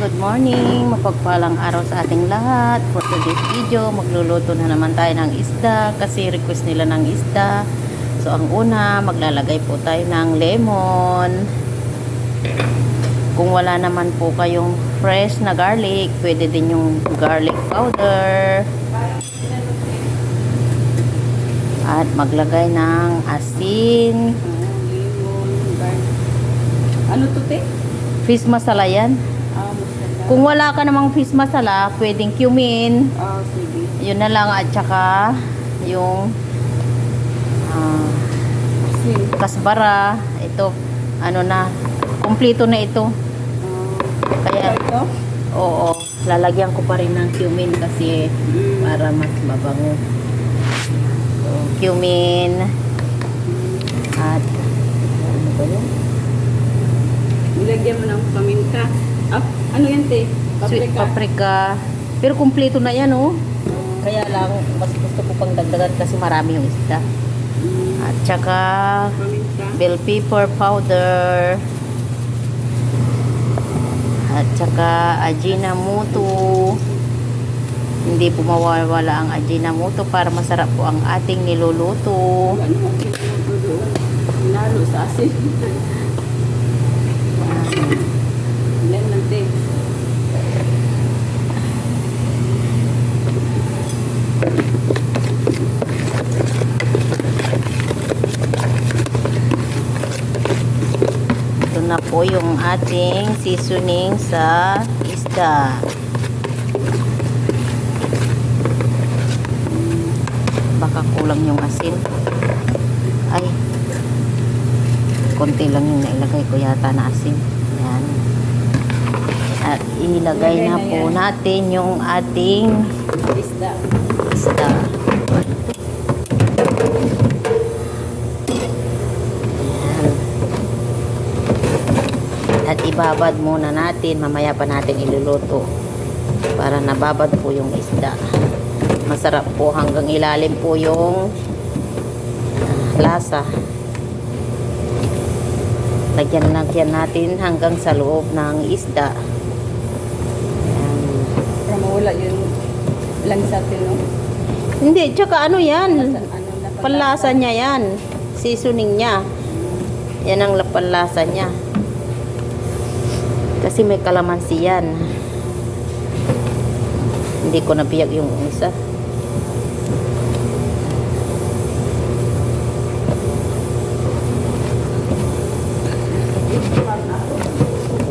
Good morning, mapagpalang araw sa ating lahat. For today's video, magluluto na naman tayo ng isda kasi request nila ng isda. So ang una, maglalagay po tayo ng lemon. Kung wala naman po kayong fresh na garlic, pwede din yung garlic powder. At maglagay ng asin. Lemon, garlic. Ano to, te? Fish masala yan. Masala. Kung wala ka namang fish masala, pwedeng cumin. Sige. Yun na lang, at saka yung Asin. kasbara. Ito, ano na, kumpleto na ito. Kaya, Ito? oo, lalagyan ko pa rin ng cumin kasi para mas mabango. So, cumin. At, ano ba yun? Nilagyan mo ng paminta. Ano yan, te? Sweet paprika. Pero kumpleto na yan, oh. Kaya lang, mas gusto ko pang dagdagan kasi marami yung isda. At saka, Paminta. bell pepper powder. At saka, ajinomoto. Hindi po mawawala ang ajinomoto para masarap po ang ating niluluto. Ano ang pinuluto doon? Nalo sa asin. Yan lang, te. Ito na po yung ating seasoning sa isda. Baka kulang yung asin. Ay, konti lang yung nailagay ko yata na asin. Yan. At ilagay na po natin yung ating Isda. isda. At ibabad muna natin, mamaya pa natin iluluto para nababad po yung isda. Masarap po hanggang ilalim po yung lasa. Lagyan natin hanggang sa loob ng isda. Ayan. Para mawala yung langsatin, no? Hindi, tsaka ano yan? Ano na Panlasa niya yan. Seasoning niya. Yan ang panlasa niya. Kasi may kalamansi yan. Hindi ko nabiyag yung isa.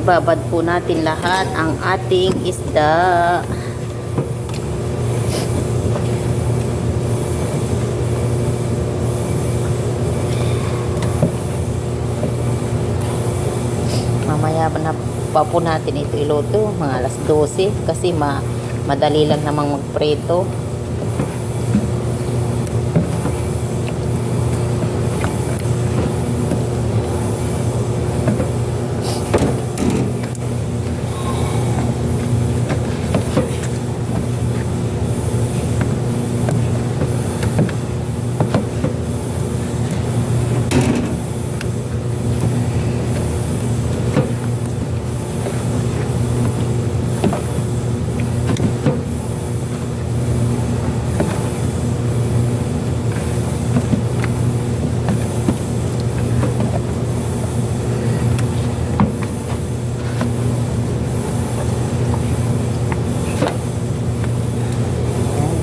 Babad po natin lahat ang ating isda. Mamaya na pa po natin ito iluto, mga alas 12 kasi madali lang namang magprito.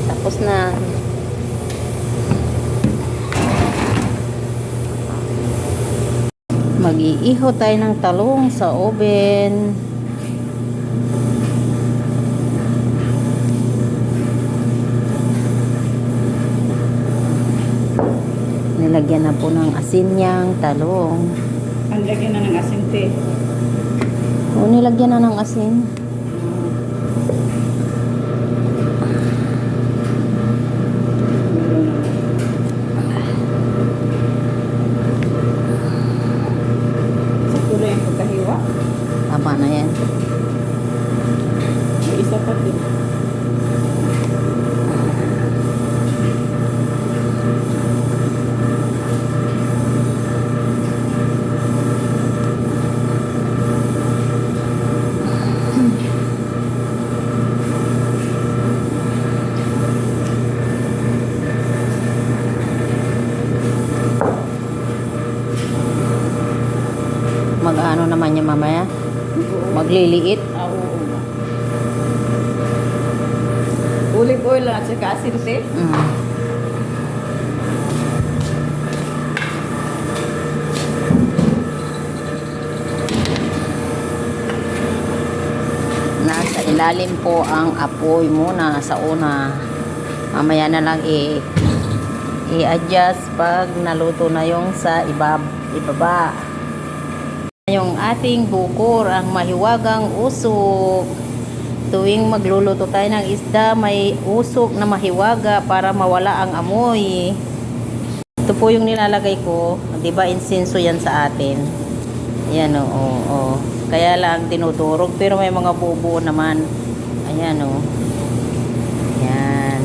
Tapos na. Mag-iihaw tayo ng talong sa oven. Nilagyan na po ng asin niyang talong. Ang lagyan na ng asin, te. O, nilagyan na ng asin. Tuloy ang pagkahiwa. Tama na yan. May isa pa din. Liliit. Oo. Olive oil lang at saka asin, te. Nasa ilalim po ang apoy muna sa una. Mamaya na lang i-adjust pag naluto na yung sa ibaba. Yung ating bukor, ang mahiwagang usok. Tuwing magluluto tayo ng isda, may usok na mahiwaga para mawala ang amoy. Ito po yung nilalagay ko. Di ba insenso yan sa atin? Ayan o. Oh. Kaya lang tinudurog, pero may mga buo naman. Ayan o. Ayan.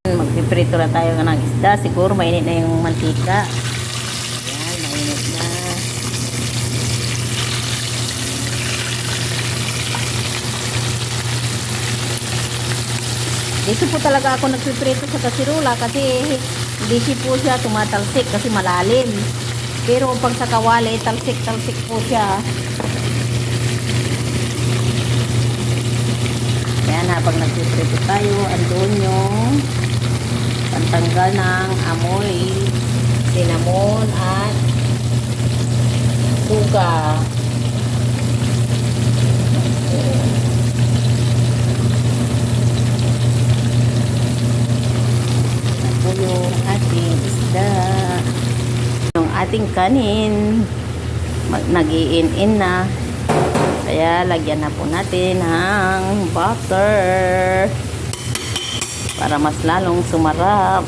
Magpiprito na tayo ng isda. Siguro mainit na yung mantika. Ayan, mainit na. Dito po talaga ako nagpiprito sa kasirola kasi hindi po siya tumatalsik kasi malalim. Pero pag sa kawali, talsik-talsik po siya. Kaya habang nagpiprito tayo, andun yung pantanggal ng amoy, cinnamon at suka. Yung ating isda, yung ating kanin nag-i-in na, kaya lagyan na po natin ng butter para mas lalong sumarap.